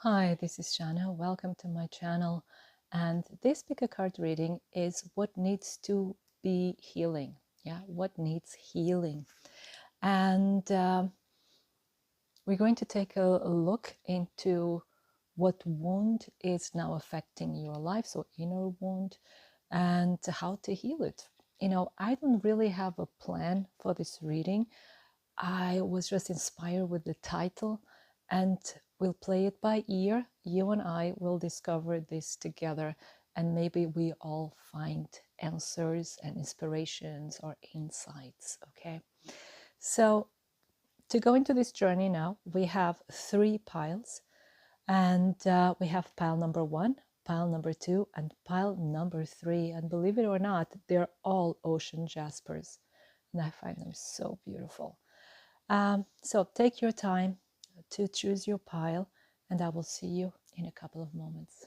Hi, this is Shannah. Welcome to my channel. And this pick a card reading is what needs to be healing. Yeah, what needs healing. And we're going to take a look into what wound is now affecting your life, so inner wound, and how to heal it. I don't really have a plan for this reading. I was just inspired with the title, and we'll play it by ear. You and I will discover this together, and maybe we all find answers and inspirations or insights. Okay, so to go into this journey now, we have 3 piles, and we have pile number 1, pile number 2, and pile number 3. And believe it or not, they're all ocean jaspers, and I find them so beautiful. So take your time to choose your pile, and I will see you in a couple of moments.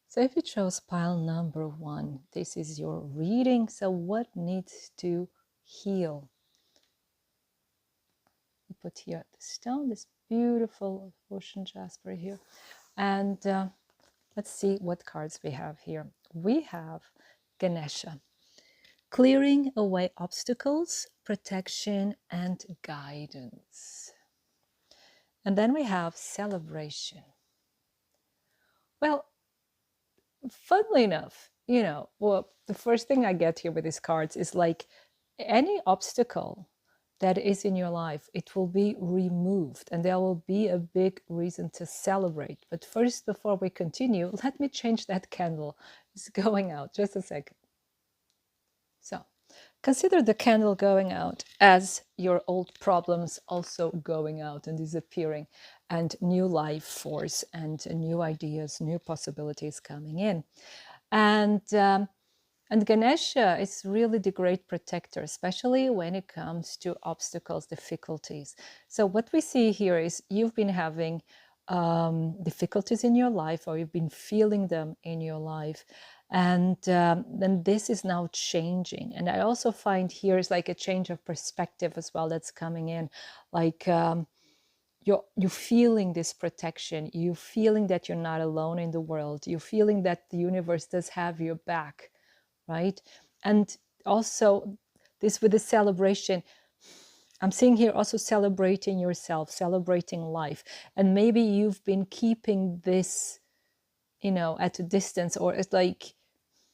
So if you chose pile number 1, this is your reading. So what needs to heal? We put here the stone, this beautiful ocean jasper here. And let's see what cards we have here. We have Ganesha. Clearing away obstacles, protection, and guidance. And then we have celebration. Well, funnily enough, the first thing I get here with these cards is like any obstacle that is in your life, it will be removed and there will be a big reason to celebrate. But first, before we continue, let me change that candle. It's going out. Just a second. So consider the candle going out as your old problems also going out and disappearing, and new life force and new ideas, new possibilities coming in. And Ganesha is really the great protector, especially when it comes to obstacles, difficulties. So what we see here is you've been having difficulties in your life, or you've been feeling them in your life. And then this is now changing. And I also find here is like a change of perspective as well that's coming in. Like you're feeling this protection. You're feeling that you're not alone in the world. You're feeling that the universe does have your back, right? And also this with the celebration, I'm seeing here also celebrating yourself, celebrating life. And maybe you've been keeping this, at a distance, or it's like,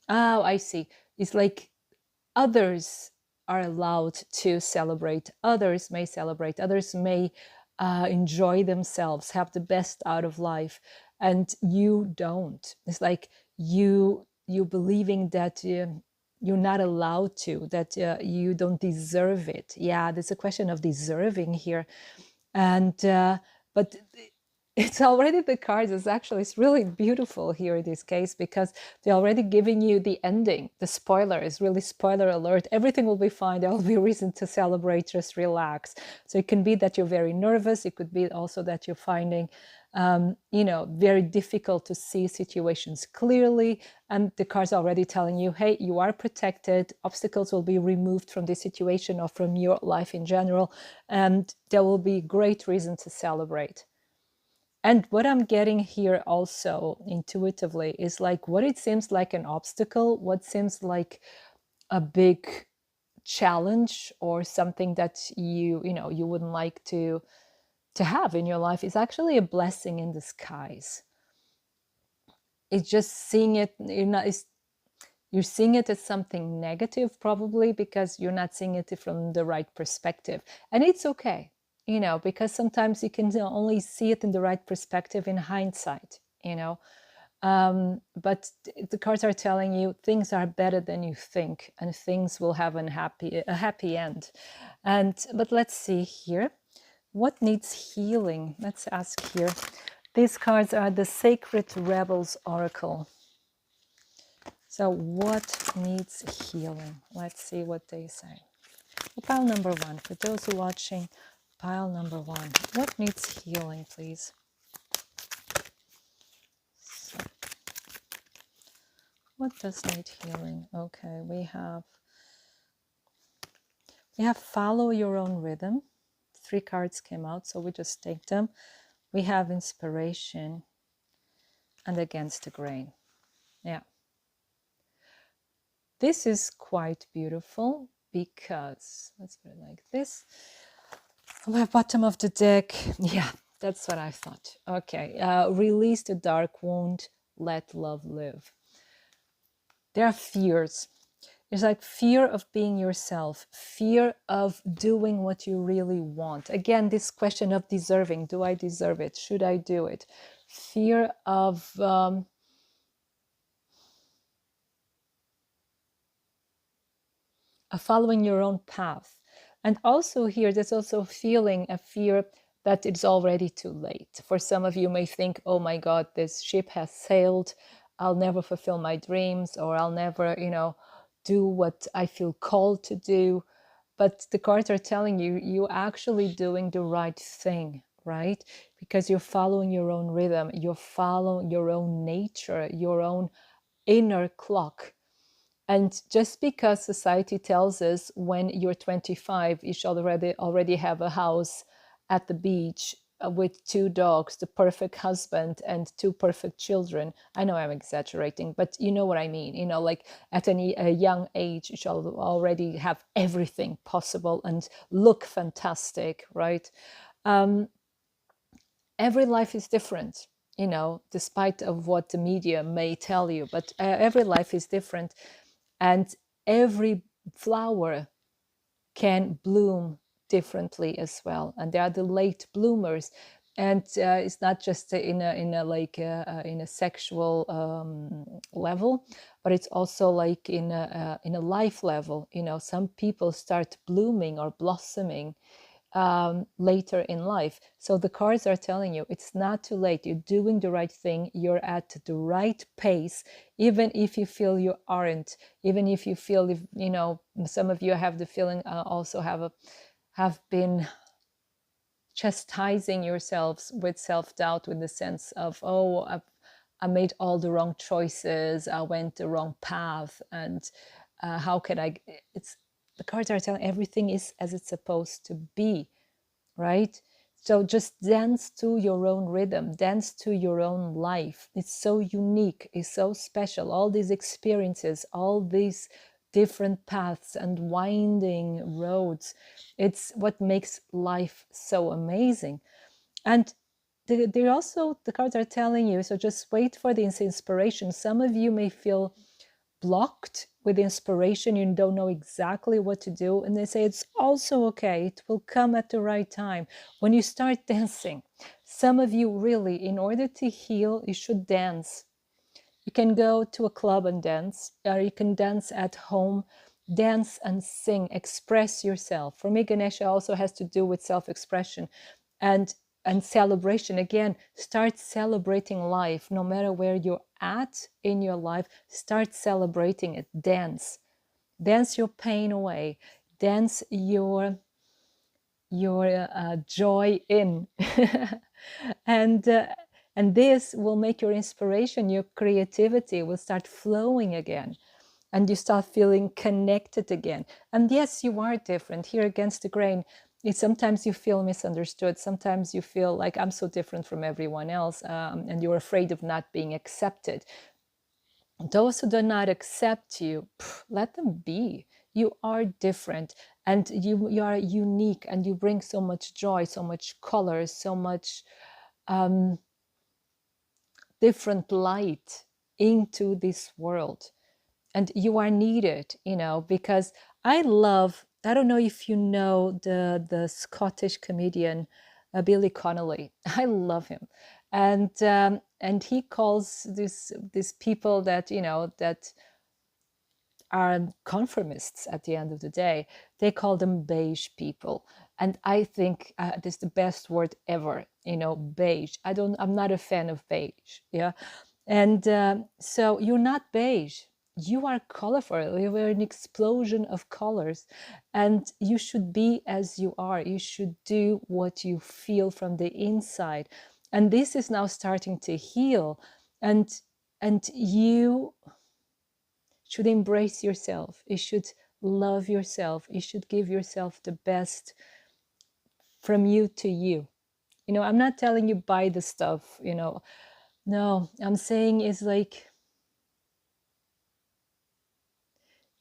oh, I see. It's like others are allowed to celebrate. Others may celebrate. Others may enjoy themselves, have the best out of life, and you don't. It's like you believing that you're not allowed to, that you don't deserve it. Yeah, there's a question of deserving here, and but it's already the cards. It's really beautiful here in this case, because they're already giving you the ending. The spoiler is really spoiler alert. Everything will be fine. There will be reason to celebrate. Just relax. So it can be that you're very nervous. It could be also that you're finding very difficult to see situations clearly, and the cards are already telling you, hey, you are protected. Obstacles will be removed from this situation or from your life in general, and there will be great reason to celebrate. And what I'm getting here also intuitively is like what it seems like an obstacle, what seems like a big challenge or something that you wouldn't like to have in your life, is actually a blessing in disguise. It's just seeing it, you're seeing it as something negative, probably because you're not seeing it from the right perspective. And it's okay, because sometimes you can only see it in the right perspective in hindsight, but the cards are telling you things are better than you think, and things will have a happy end. But let's see here. What needs healing? Let's ask here. These cards are the Sacred Rebels Oracle. So what needs healing? Let's see what they say. Pile number 1, for those who are watching, pile number 1. What needs healing, please? So, what does need healing? Okay, we have follow your own rhythm, 3 cards came out, so we just take them. We have inspiration and against the grain. Yeah. This is quite beautiful because, let's put it like this. On my bottom of the deck, yeah, that's what I thought. Okay, release the dark wound, let love live. There are fears. There's like fear of being yourself, fear of doing what you really want. Again, this question of deserving. Do I deserve it? Should I do it? Fear of following your own path. And also here, there's also feeling a fear that it's already too late. For some of you may think, oh my God, this ship has sailed. I'll never fulfill my dreams, or I'll never, do what I feel called to do. But the cards are telling you, you're actually doing the right thing, right? Because you're following your own rhythm, you're following your own nature, your own inner clock. And just because society tells us when you're 25, you should already have a house at the beach with 2 dogs, the perfect husband, and 2 perfect children. I know I'm exaggerating, but you know what I mean. Like at a young age, you should already have everything possible and look fantastic, right? Every life is different, despite of what the media may tell you, but every life is different. And every flower can bloom differently as well. And there are the late bloomers. And it's not just in a sexual level, but it's also like in a life level. Some people start blooming or blossoming later in life. So the cards are telling you it's not too late. You're doing the right thing. You're at the right pace, even if you feel you aren't. Even if you feel, some of you have the feeling also have been chastising yourselves with self-doubt, with the sense of, oh, I made all the wrong choices. I went the wrong path, and how can I? The cards are telling everything is as it's supposed to be. Right? So just dance to your own rhythm, dance to your own life. It's so unique, it's so special. All these experiences, all these different paths and winding roads, it's what makes life so amazing. And the cards are telling you, so just wait for the inspiration. Some of you may feel blocked with inspiration, you don't know exactly what to do, and they say it's also okay, it will come at the right time when you start dancing. Some of you really, in order to heal, you should dance. You can go to a club and dance, or you can dance at home. Dance and sing, express yourself. For me, Ganesha also has to do with self-expression and celebration. Again, start celebrating life. No matter where you're at in your life, start celebrating it. Dance your pain away, dance your joy in. and this will make your inspiration, your creativity will start flowing again, and you start feeling connected again. And yes, you are different. Here against the grain, sometimes you feel misunderstood. Sometimes you feel like, I'm so different from everyone else, and you're afraid of not being accepted. Those who do not accept you, let them be. You are different, and you are unique, and you bring so much joy, so much color, so much different light into this world. And you are needed, because I don't know if you know the Scottish comedian Billy Connolly. I love him. And he calls these people that that are conformists at the end of the day, they call them beige people. And I think this is the best word ever, beige. I'm not a fan of beige. Yeah. And so you're not beige. You are colorful. You are an explosion of colors, and you should be as you are. You should do what you feel from the inside. And this is now starting to heal. And you should embrace yourself. You should love yourself. You should give yourself the best from you to you. I'm not telling you buy the stuff, no, I'm saying is like,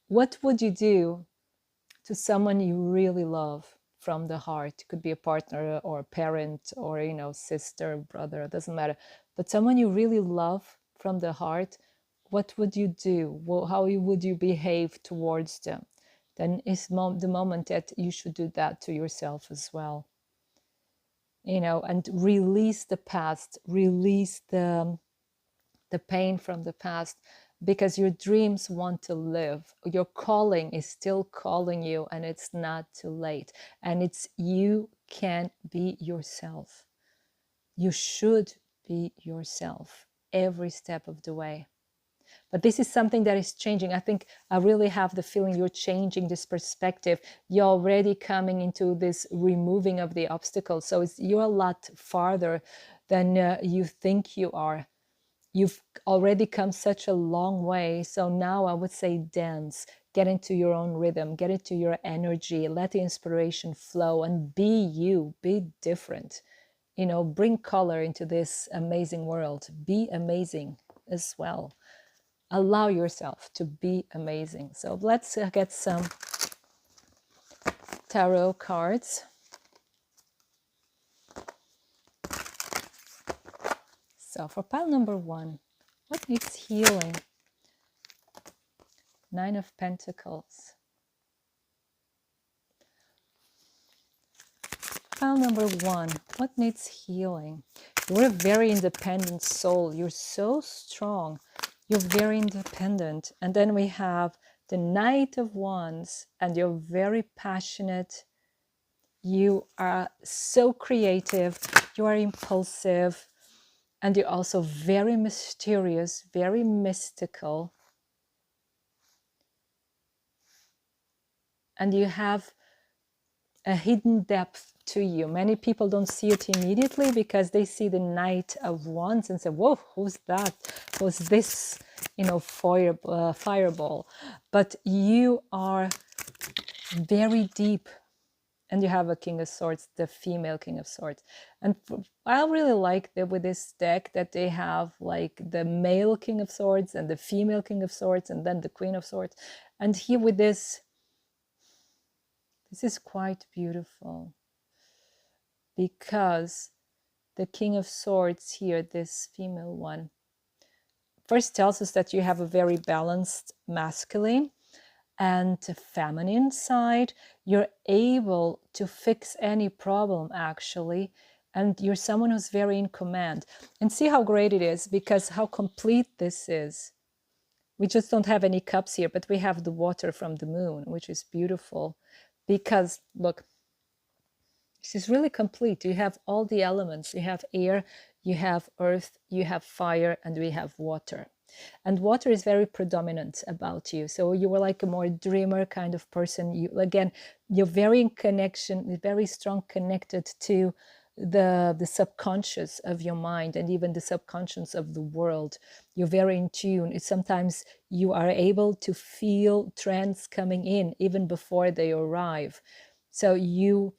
what would you do to someone you really love from the heart? It could be a partner or a parent or, sister, brother, it doesn't matter. But someone you really love from the heart, what would you do? How would you behave towards them? Then is the moment that you should do that to yourself as well. And release the past, release the pain from the past, because your dreams want to live. Your calling is still calling you, and it's not too late. And you can be yourself. You should be yourself every step of the way. But this is something that is changing. I think I really have the feeling you're changing this perspective. You're already coming into this removing of the obstacles. So you're a lot farther than you think you are. You've already come such a long way. So now I would say dance, get into your own rhythm, get into your energy, let the inspiration flow, and be you, be different. Bring color into this amazing world. Be amazing as well. Allow yourself to be amazing. So let's get some tarot cards. So for pile number 1, what needs healing? 9 of Pentacles. Pile number 1, what needs healing? You're a very independent soul. You're so strong. You're very independent. And then we have the Knight of Wands, and you're very passionate. You are so creative. You are impulsive. And you're also very mysterious, very mystical. And you have a hidden depth to you. Many people don't see it immediately because they see the Knight of Wands and say, whoa, who's that? Who's this, fireball? But you are very deep. And you have a King of Swords, the female King of Swords. And I really like that with this deck that they have like the male King of Swords and the female King of Swords and then the Queen of Swords. And here with this is quite beautiful, because the King of Swords here, this female one, first tells us that you have a very balanced masculine and feminine side. You're able to fix any problem, actually, and you're someone who's very in command. And see how great it is, because how complete this is. We just don't have any cups here, but we have the water from the moon, which is beautiful, because look, this is really complete. You have all the elements. You have air, you have earth, you have fire, and we have water. And water is very predominant about you. So you were like a more dreamer kind of person. You're very in connection, very strong connected to the subconscious of your mind and even the subconscious of the world. You're very in tune. Sometimes you are able to feel trends coming in even before they arrive. So you're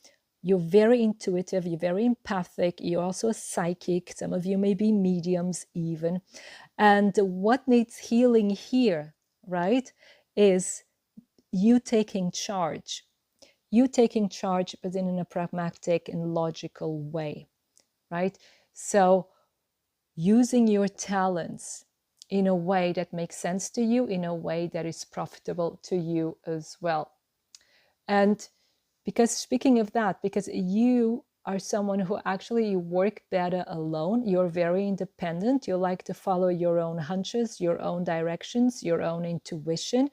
very intuitive, you're very empathic, you're also a psychic. Some of you may be mediums even. And what needs healing here, right, is you taking charge. You taking charge, but in a pragmatic and logical way, right? So using your talents in a way that makes sense to you, in a way that is profitable to you as well. And because speaking of that, because you are someone who actually you work better alone, you're very independent, you like to follow your own hunches, your own directions, your own intuition,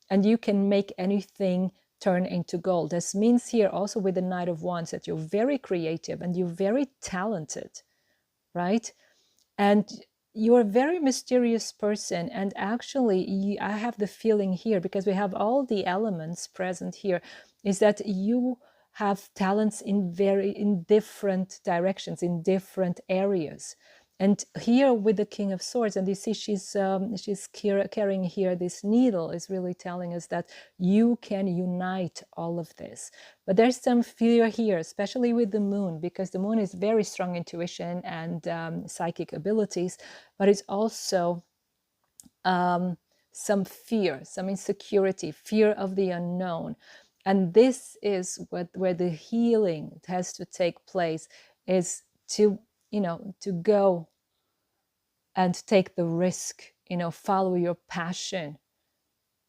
and you can make anything turn into gold. This means here also with the Knight of Wands that you're very creative and you're very talented, right? And you're a very mysterious person. And actually, I have the feeling here, because we have all the elements present here, is that you have talents in different directions, in different areas. And here with the King of Swords, and you see she's carrying here this needle, is really telling us that you can unite all of this. But there's some fear here, especially with the moon, because the moon is very strong intuition and psychic abilities, but it's also some fear, some insecurity, fear of the unknown. And this is where the healing has to take place, is to, to go and take the risk, follow your passion,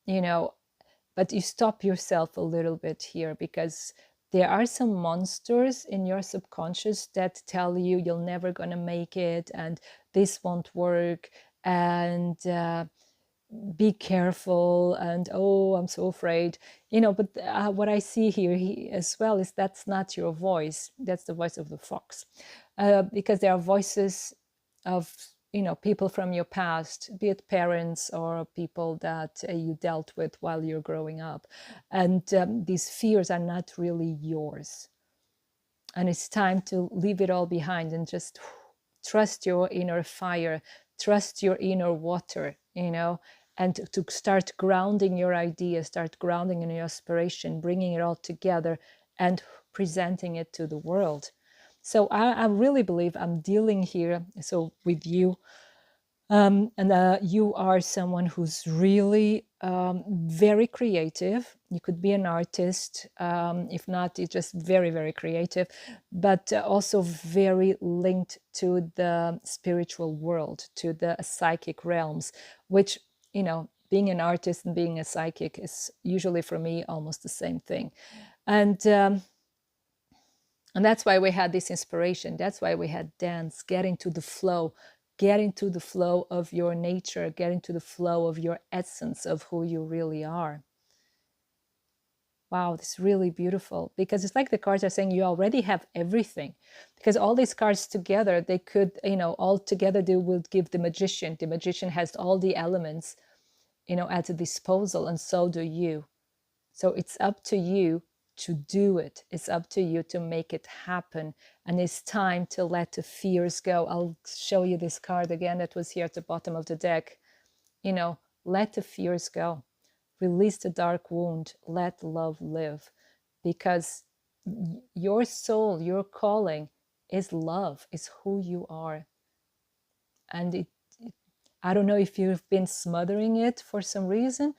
but you stop yourself a little bit here, because there are some monsters in your subconscious that tell you you're never going to make it, and this won't work, and be careful, and oh, I'm so afraid, but what I see here as well is that's not your voice, that's the voice of the fox, because there are voices of people from your past, be it parents or people that you dealt with while you're growing up, and these fears are not really yours, and it's time to leave it all behind and just trust your inner fire, trust your inner water, and to start grounding your ideas, start grounding in your aspiration, bringing it all together and presenting it to the world. So I really believe I'm dealing here with you, and you are someone who's really very creative. You could be an artist, if not, you're just very, very creative, but also very linked to the spiritual world, to the psychic realms, which, being an artist and being a psychic is usually for me almost the same thing. And that's why we had this inspiration. That's why we had dance, get into the flow of your nature, get into the flow of your essence of who you really are. Wow, this is really beautiful, because it's like the cards are saying you already have everything, because all these cards together, they could, all together they would give the magician. The magician has all the elements, at the disposal, and so do you. So it's up to you to do it. It's up to you to make it happen. And it's time to let the fears go. I'll show you this card again that was here at the bottom of the deck. Let the fears go. Release the dark wound. Let love live. Because your soul, your calling is love, is who you are. And I don't know if you've been smothering it for some reason.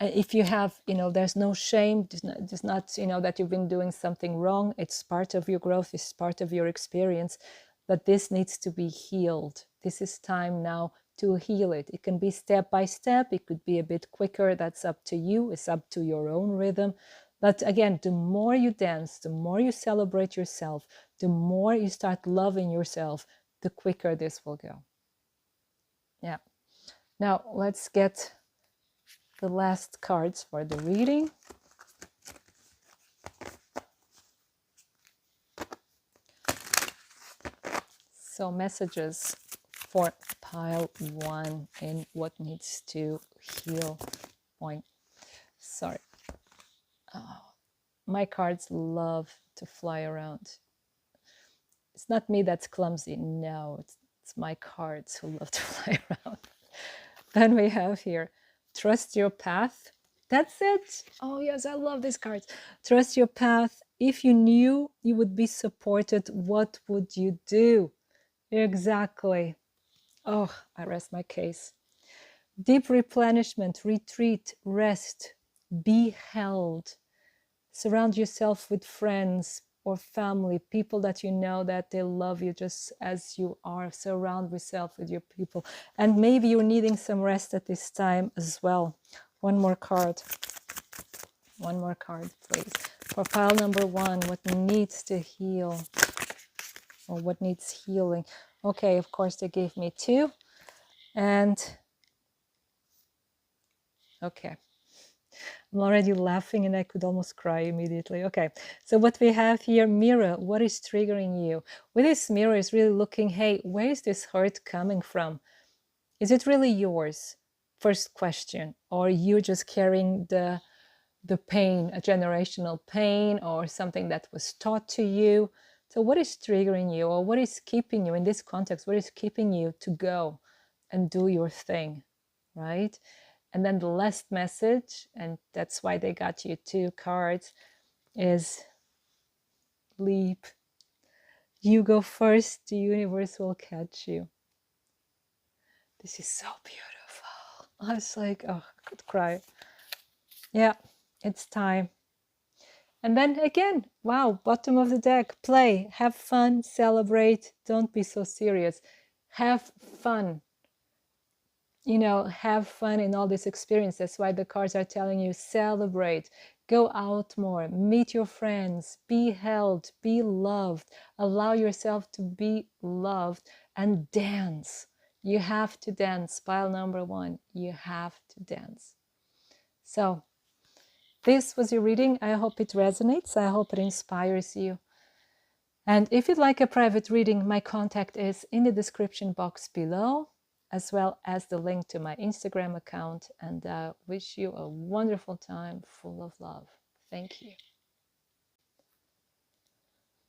If you have, there's no shame, there's not, that you've been doing something wrong. It's part of your growth, it's part of your experience, but this needs to be healed. This is time now to heal it. It can be step by step, it could be a bit quicker, that's up to you, it's up to your own rhythm. But again, the more you dance, the more you celebrate yourself, the more you start loving yourself, the quicker this will go. Yeah. Now let's get the last cards for the reading. So messages for pile 1 in what needs to heal point. Sorry. Oh, my cards love to fly around. It's not me that's clumsy. No, it's my cards who love to fly around. Then we have here, trust your path. That's it. Oh yes, I love these cards. Trust your path. If you knew you would be supported, what would you do? Exactly. Oh, I rest my case. Deep replenishment, retreat, rest, be held. Surround yourself with friends or family, people that you know that they love you just as you are. Surround yourself with your people. And maybe you're needing some rest at this time as well. One more card. One more card, please. For pile number 1, what needs to heal? Or what needs healing? Okay, of course they gave me 2. And okay. I'm already laughing and I could almost cry immediately. Okay, so what we have here, mirror, what is triggering you? With this mirror is really looking, hey, where is this hurt coming from? Is it really yours? First question. Or you're just carrying the pain, a generational pain, or something that was taught to you. So what is triggering you, or what is keeping you in this context? What is keeping you to go and do your thing, right? And then the last message, and that's why they got you 2 cards, is leap. You go first, the universe will catch you. This is so beautiful. I was like, oh, I could cry. Yeah, it's time. And then again, wow, bottom of the deck, play, have fun, celebrate, don't be so serious. Have fun. You know, have fun in all this experience. That's why the cards are telling you celebrate, go out more, meet your friends, be held, be loved, allow yourself to be loved, and dance. You have to dance. Pile number 1, you have to dance. So this was your reading. I hope it resonates. I hope it inspires you. And if you'd like a private reading, my contact is in the description box below, as well as the link to my Instagram account. And wish you a wonderful time full of love. Thank you.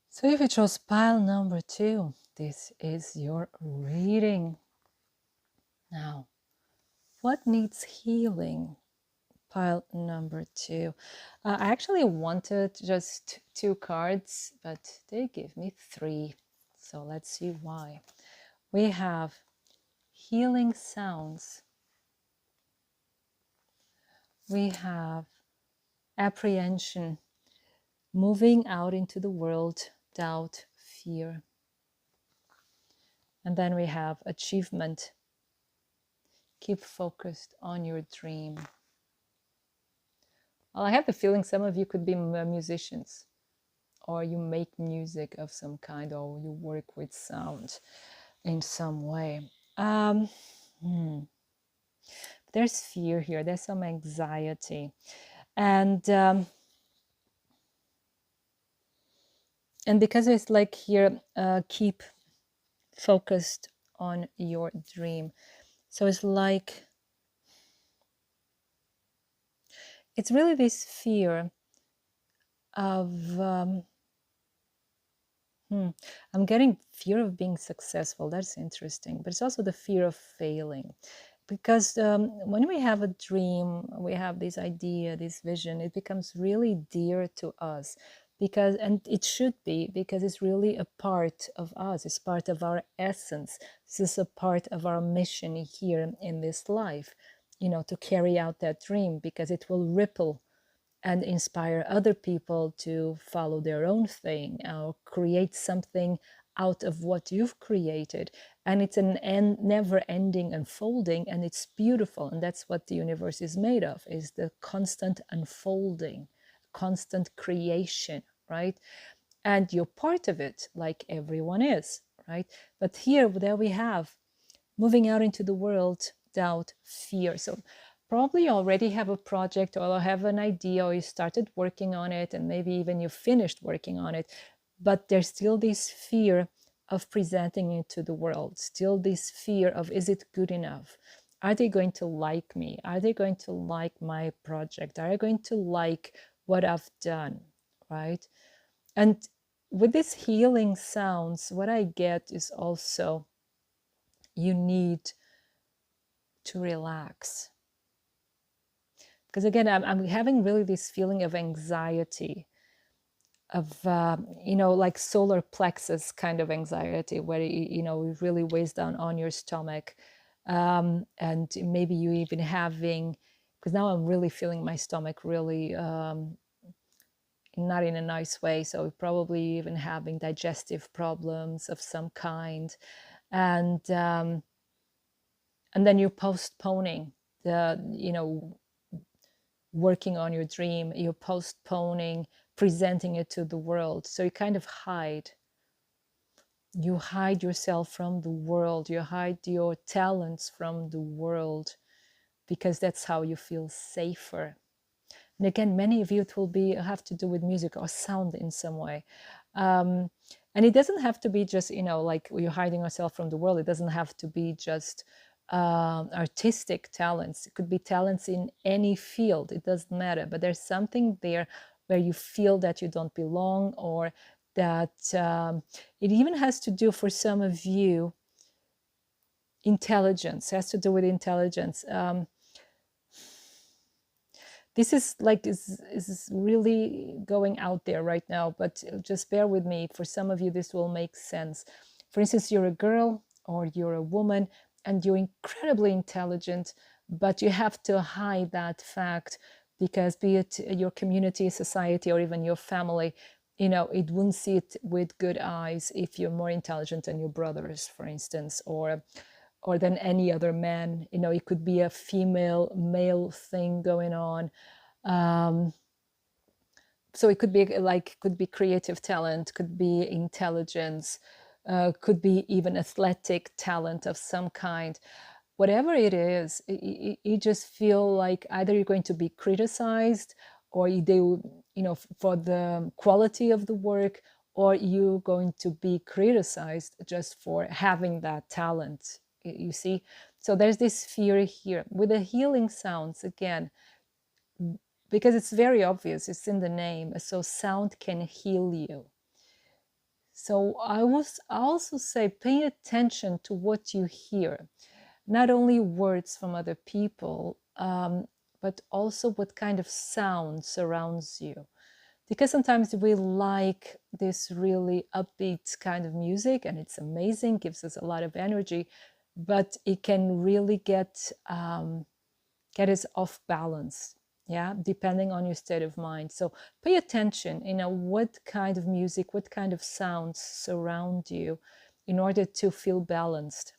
So if you chose pile number 2, this is your reading. Now, what needs healing? Pile number 2. I actually wanted just 2 cards, but they give me 3. So let's see why. We have healing sounds. We have apprehension, moving out into the world, doubt, fear. And then we have achievement. Keep focused on your dream. Well, I have the feeling some of you could be musicians, or you make music of some kind, or you work with sound in some way. There's fear here. There's some anxiety. And because it's like here, keep focused on your dream. So it's like, it's really this fear of, I'm getting fear of being successful. That's interesting. But it's also the fear of failing. Because when we have a dream, we have this idea, this vision, it becomes really dear to us. Because, and it should be, because it's really a part of us. It's part of our essence. This is a part of our mission here in this life, you know, to carry out that dream, because it will ripple and inspire other people to follow their own thing or create something out of what you've created. And it's an never-ending unfolding, and it's beautiful. And that's what the universe is made of, is the constant unfolding, constant creation, right? And you're part of it, like everyone is, right? But here, there we have moving out into the world, doubt, fear. So probably you already have a project, or have an idea, or you started working on it, and maybe even you finished working on it, but there's still this fear of presenting it to the world, still this fear of, is it good enough? Are they going to like me? Are they going to like my project? Are they going to like what I've done, right? And with these healing sounds, what I get is also, you need to relax. Because again, I'm having really this feeling of anxiety, of, you know, like solar plexus kind of anxiety, where, you know, it really weighs down on your stomach. And maybe you even having, because now I'm really feeling my stomach really not in a nice way. So probably even having digestive problems of some kind. And then you're postponing the, you know, working on your dream, you're postponing presenting it to the world. So you kind of hide. You hide yourself from the world. You hide your talents from the world, because that's how you feel safer. And again, many of you, it will be have to do with music or sound in some way. And it doesn't have to be just, you know, like you're hiding yourself from the world. It doesn't have to be just artistic talents. It could be talents in any field. It doesn't matter. But there's something there where you feel that you don't belong, or that it even has to do, for some of you, intelligence, has to do with intelligence. This is like is really going out there right now, but just bear with me. For some of you, this will make sense. For instance, you're a girl or you're a woman and you're incredibly intelligent, but you have to hide that fact because, be it your community, society, or even your family, it wouldn't see it with good eyes if you're more intelligent than your brothers, for instance, or than any other man. It could be a female male thing going on. So it could be creative talent, could be intelligence, could be even athletic talent of some kind. Whatever it is, you just feel like either you're going to be criticized, or they, for the quality of the work, or you're going to be criticized just for having that talent. You see? So there's this fear here. With the healing sounds, again, because it's very obvious, it's in the name, so sound can heal you. So I also say, pay attention to what you hear, not only words from other people, but also what kind of sound surrounds you. Because sometimes we like this really upbeat kind of music, and it's amazing, gives us a lot of energy, but it can really get us off balance, depending on your state of mind. So pay attention, what kind of music, what kind of sounds surround you in order to feel balanced.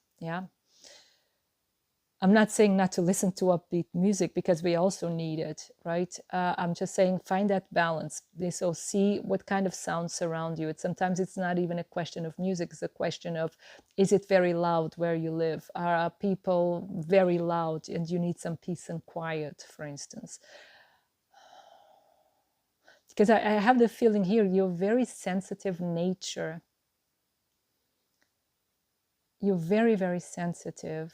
I'm not saying not to listen to upbeat music, because we also need it, right? I'm just saying find that balance. So see what kind of sounds surround you. Sometimes it's not even a question of music. It's a question of, is it very loud where you live? Are people very loud and you need some peace and quiet, for instance? Because I have the feeling here, you're very sensitive nature. You're very, very sensitive.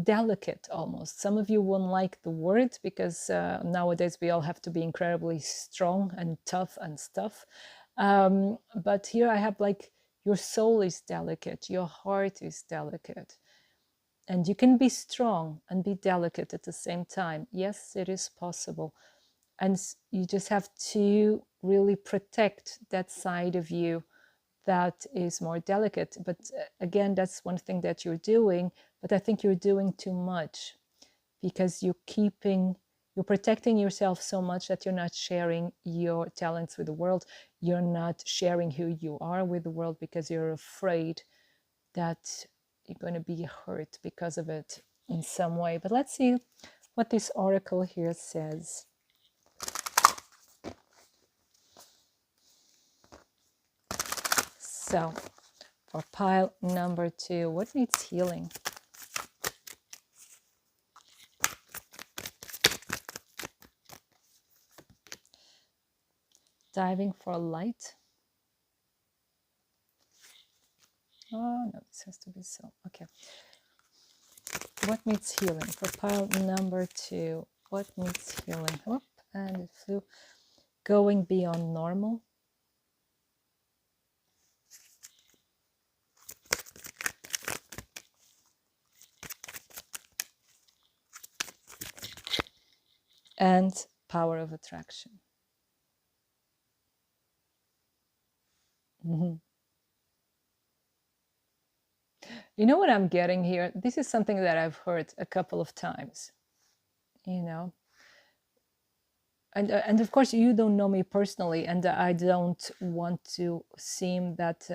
Delicate almost. Some of you won't like the word, because nowadays we all have to be incredibly strong and tough and stuff. But here I have like, your soul is delicate, your heart is delicate. And you can be strong and be delicate at the same time. Yes, it is possible. And you just have to really protect that side of you that is more delicate. But again, that's one thing that you're doing, but I think you're doing too much, because you're protecting yourself so much that you're not sharing your talents with the world. You're not sharing who you are with the world, because you're afraid that you're going to be hurt because of it in some way. But let's see what this oracle here says. So, for pile number 2, what needs healing? Diving for light. Oh, no, this has to be so. Okay. What needs healing? For pile number 2, what needs healing? Whoop, and it flew. Going beyond normal. And power of attraction. You know what I'm getting here? This is something that I've heard a couple of times, and of course you don't know me personally, and I don't want to seem that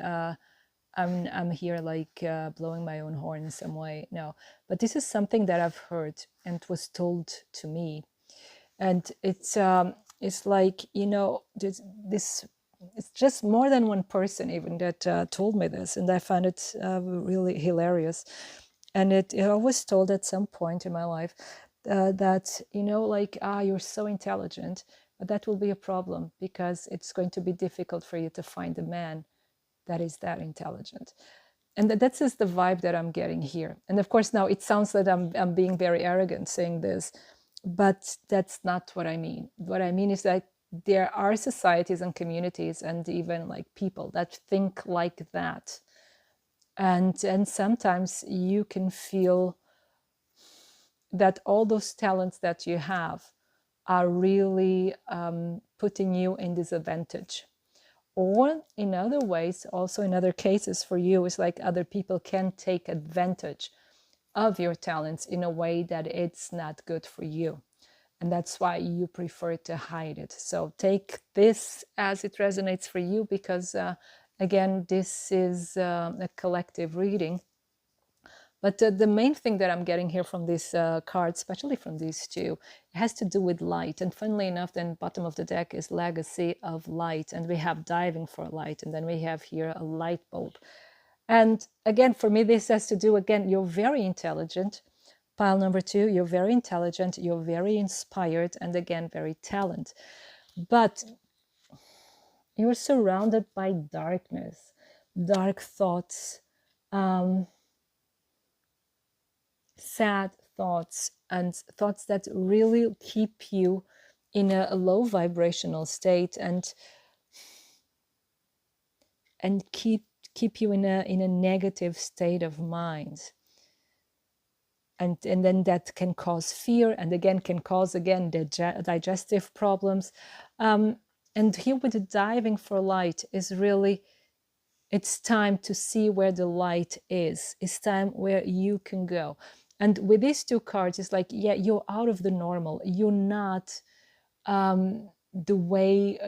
I'm here like blowing my own horn in some way. No, but this is something that I've heard and was told to me, and it's like, this it's just more than one person even that told me this, and I found it really hilarious. And it was told at some point in my life that, like, you're so intelligent, but that will be a problem, because it's going to be difficult for you to find a man that is that intelligent. And that's just the vibe that I'm getting here. And of course, now it sounds that I'm being very arrogant saying this, but that's not what I mean. What I mean is that there are societies and communities and even like people that think like that. And sometimes you can feel that all those talents that you have are really putting you in disadvantage. Or in other ways, also in other cases for you, it's like other people can take advantage of your talents in a way that it's not good for you. And that's why you prefer to hide it. So take this as it resonates for you, because again, this is a collective reading. But the main thing that I'm getting here from this card, especially from these two, it has to do with light. And funnily enough, then bottom of the deck is legacy of light. And we have diving for light. And then we have here a light bulb. And again, for me, this has to do, again, you're very intelligent. Pile number 2, you're very intelligent, you're very inspired, and again, very talented. But you're surrounded by darkness, dark thoughts, sad thoughts, and thoughts that really keep you in a low vibrational state and keep you in a negative state of mind. And then that can cause fear, and again can cause digestive problems. And here with the diving for light is really, it's time to see where the light is. It's time where you can go. And with these two cards, it's like, yeah, you're out of the normal. You're not the way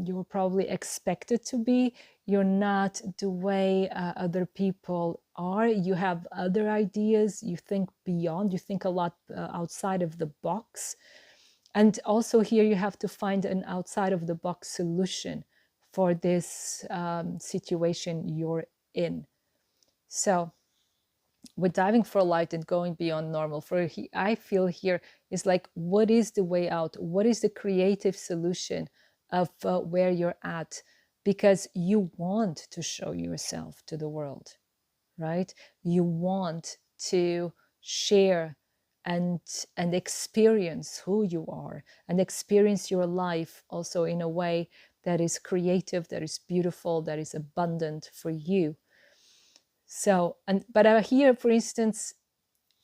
you're probably expected to be. You're not the way other people are. You have other ideas. You think beyond. You think a lot outside of the box. And also here you have to find an outside of the box solution for this situation you're in. So with diving for light and going beyond normal, I feel here is like, what is the way out? What is the creative solution of where you're at? Because you want to show yourself to the world, right? You want to share and experience who you are, and experience your life also in a way that is creative, that is beautiful, that is abundant for you. So, but here, for instance,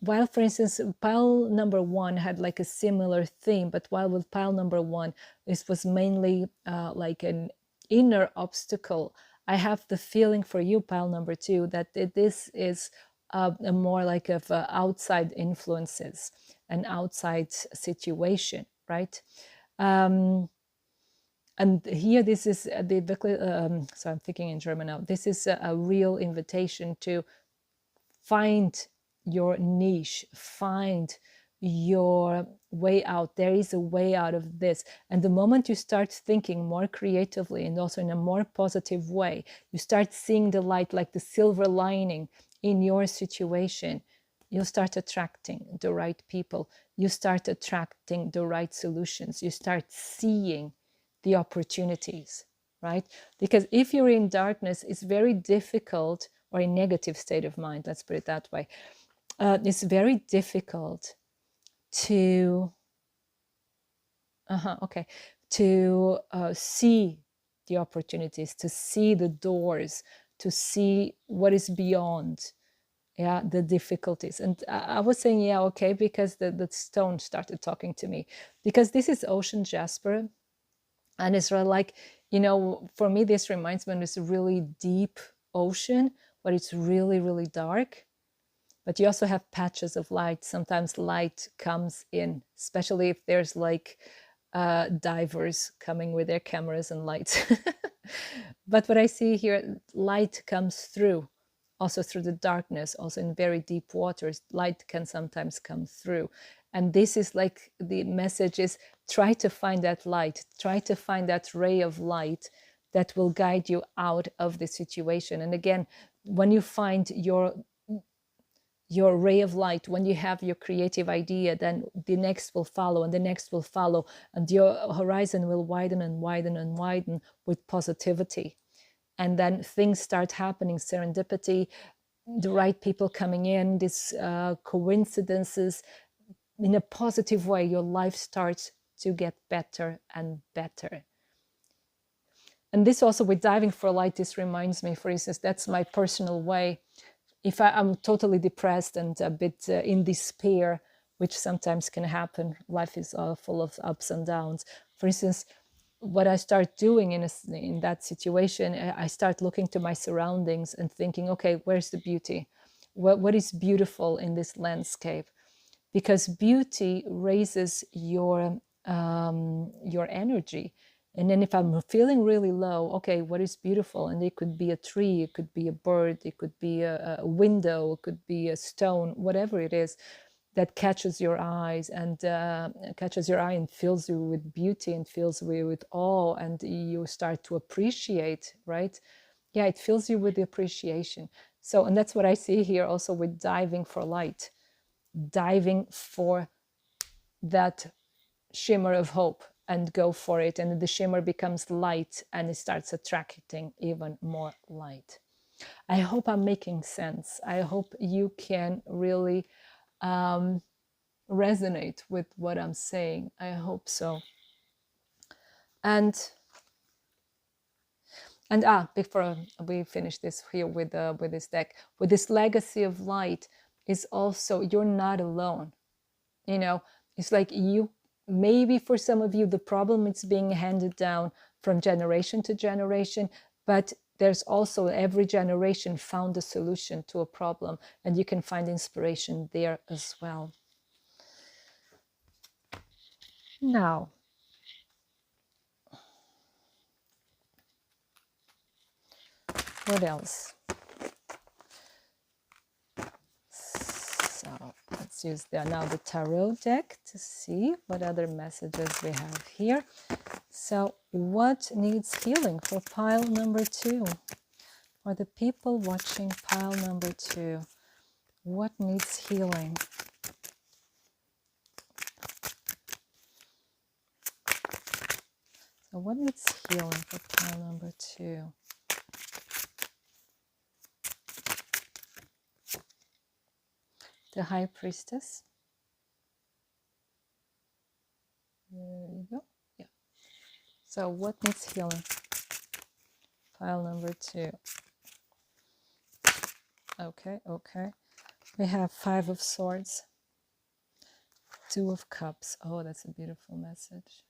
pile number 1 had like a similar theme, but while with pile number 1, this was mainly like an inner obstacle. I have the feeling for you, pile number 2, that this is a more like of outside influences, an outside situation, right? And here, this is so I'm thinking in German now. This is a real invitation to find your niche, find your way out. There is a way out of this. And the moment you start thinking more creatively and also in a more positive way, you start seeing the light, like the silver lining in your situation, you'll start attracting the right people. You start attracting the right solutions. You start seeing the opportunities, right? Because if you're in darkness, it's very difficult, or a negative state of mind, let's put it that way. It's very difficult to see the opportunities, to see the doors, to see what is beyond, the difficulties. And I was saying, okay, because the stone started talking to me, because this is ocean jasper, and it's really like, for me, this reminds me of this really deep ocean, but it's really, really dark. But you also have patches of light. Sometimes light comes in, especially if there's like divers coming with their cameras and lights. But what I see here, light comes through, also through the darkness, also in very deep waters, light can sometimes come through. And this is like, the message is, try to find that light, try to find that ray of light that will guide you out of the situation. And again, when you find your ray of light, when you have your creative idea, then the next will follow, and the next will follow, and your horizon will widen and widen and widen with positivity. And then things start happening, serendipity, the right people coming in, these coincidences, in a positive way. Your life starts to get better and better. And this also with diving for light, this reminds me, for instance, that's my personal way. If I'm totally depressed and a bit in despair, which sometimes can happen, life is full of ups and downs. For instance, what I start doing in that situation, I start looking to my surroundings and thinking, okay, where's the beauty? What is beautiful in this landscape? Because beauty raises your energy. And then if I'm feeling really low, okay, what is beautiful? And it could be a tree, it could be a bird, it could be a window, it could be a stone, whatever it is that catches your eyes and catches your eye and fills you with beauty and fills you with awe, and you start to appreciate, right? Yeah, it fills you with appreciation. So, and that's what I see here also with diving for light, diving for that shimmer of hope and go for it, and the shimmer becomes light and it starts attracting even more light. I hope I'm making sense. I hope you can really resonate with what I'm saying. I hope so. And before we finish this here with this deck, with this legacy of light, is also you're not alone. You know, it's like you, maybe for some of you the problem is being handed down from generation to generation, but there's also every generation found a solution to a problem, and you can find inspiration there as well. Now, what else? So let's use now the tarot deck to see what other messages we have here. So what needs healing for pile number 2? For the people watching pile number 2, what needs healing? So what needs healing for pile number 2? The High Priestess. There you go. Yeah. So what needs healing? Pile number 2. Okay, okay. We have 5 of Swords. 2 of Cups. Oh, that's a beautiful message.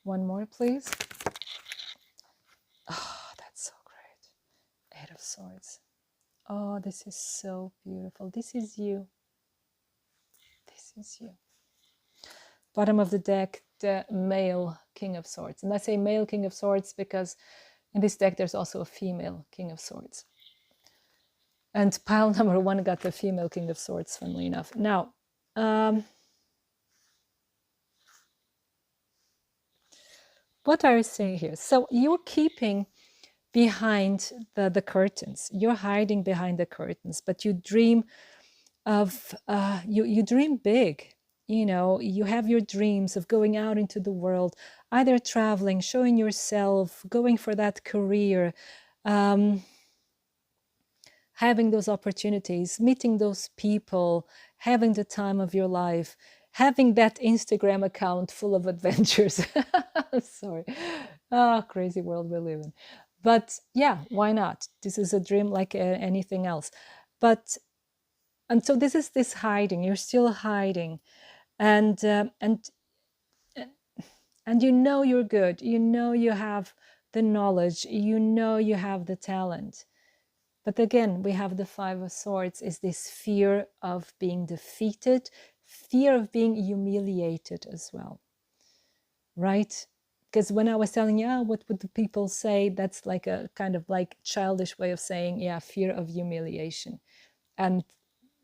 One more, please. Oh, that's so great. 8 of Swords. Oh, this is so beautiful. This is you. This is you. Bottom of the deck, the male King of Swords. And I say male King of Swords because in this deck there's also a female King of Swords. And pile number 1 got the female King of Swords, funnily enough. Now, what are you saying here? So you're keeping behind the curtains. You're hiding behind the curtains, but you dream of, you dream big. You know, you have your dreams of going out into the world, either traveling, showing yourself, going for that career, having those opportunities, meeting those people, having the time of your life, having that Instagram account full of adventures. Sorry. Oh, crazy world we live in. But yeah, why not? This is a dream like anything else. But, and so this is this hiding. You're still hiding. And you know you're good. You know you have the knowledge. You know you have the talent. But again, we have the 5 of Swords, is this fear of being defeated, fear of being humiliated as well, right? Because when I was telling you, what would the people say? That's like a kind of like childish way of saying, yeah, fear of humiliation. And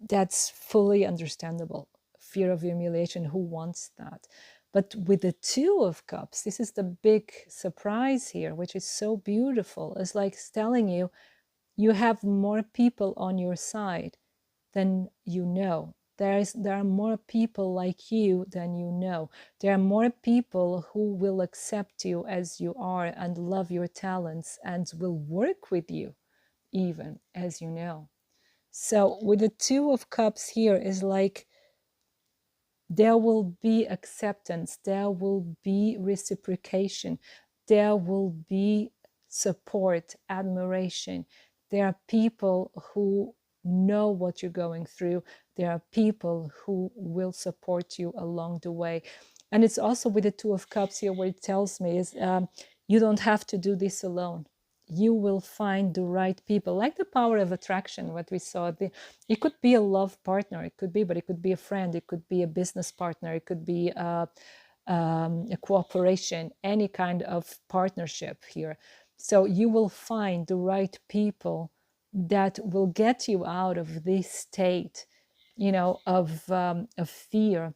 that's fully understandable. Fear of humiliation, who wants that? But with the 2 of Cups, this is the big surprise here, which is so beautiful. It's like telling you, you have more people on your side than you know. There are more people like you than you know. There are more people who will accept you as you are and love your talents and will work with you even, as you know. So with the 2 of Cups here is like there will be acceptance, there will be reciprocation, there will be support, admiration. There are people who know what you're going through. There are people who will support you along the way. And it's also with the Two of Cups here where it tells me is you don't have to do this alone. You will find the right people, like the power of attraction, what we saw. It could be a love partner, it could be, but it could be a friend, it could be a business partner, it could be a cooperation, any kind of partnership here. So you will find the right people that will get you out of this state, of fear,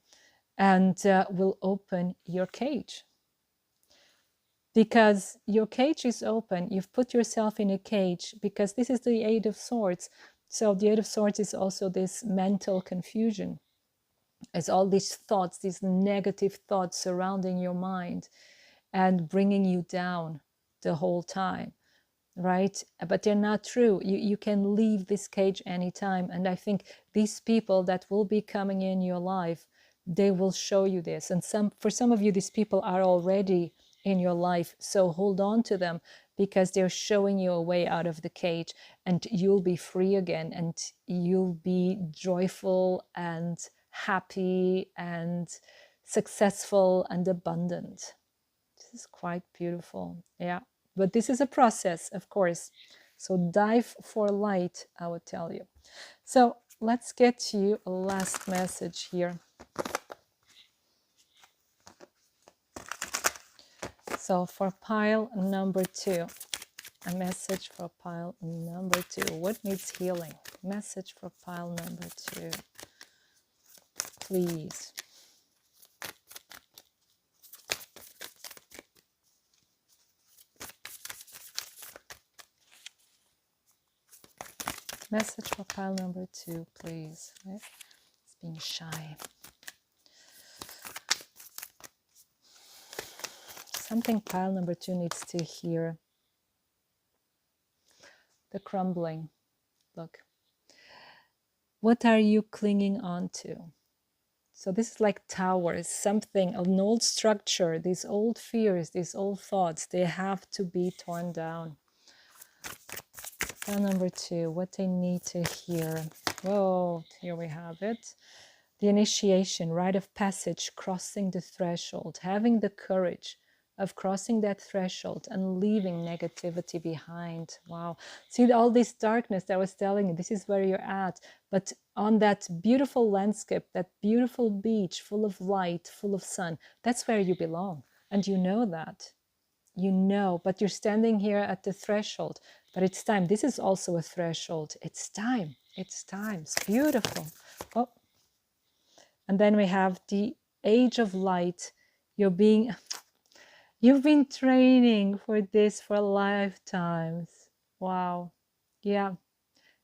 and will open your cage. Because your cage is open, you've put yourself in a cage, because this is the Eight of Swords. So the Eight of Swords is also this mental confusion. It's all these thoughts, these negative thoughts surrounding your mind and bringing you down the whole time, right? But they're not true. You can leave this cage anytime. And I think these people that will be coming in your life, they will show you this. And for some of you, these people are already in your life. So hold on to them, because they're showing you a way out of the cage, and you'll be free again, and you'll be joyful and happy and successful and abundant. This is quite beautiful. Yeah. But this is a process, of course. So dive for light, I would tell you. So let's get to you a last message here. So for pile number 2, a message for pile number 2. What needs healing? Message for pile number 2. Please. Message for pile number 2, please. Right? It's being shy. Something pile number 2 needs to hear. The crumbling. Look. What are you clinging on to? So this is like towers, something, an old structure, these old fears, these old thoughts, they have to be torn down. Pile number 2, what they need to hear. Whoa, here we have it. The initiation, rite of passage, crossing the threshold, having the courage of crossing that threshold and leaving negativity behind. Wow. See all this darkness that I was telling you, this is where you're at. But on that beautiful landscape, that beautiful beach full of light, full of sun, that's where you belong. And you know that. You know, but you're standing here at the threshold. But it's time. This is also a threshold. It's time. It's time. It's beautiful. Oh. And then we have the age of light. You've been training for this for lifetimes. Wow. Yeah.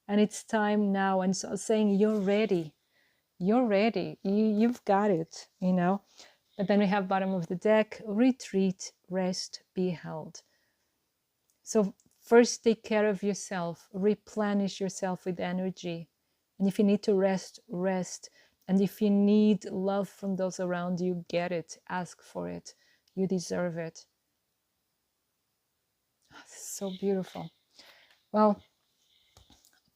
And it's time now. And so saying you're ready. You're ready. You've got it, But then we have bottom of the deck, retreat, rest, be held. So first take care of yourself, replenish yourself with energy. And if you need to rest, rest. And if you need love from those around you, get it, ask for it. You deserve it. Oh, this is so beautiful. Well,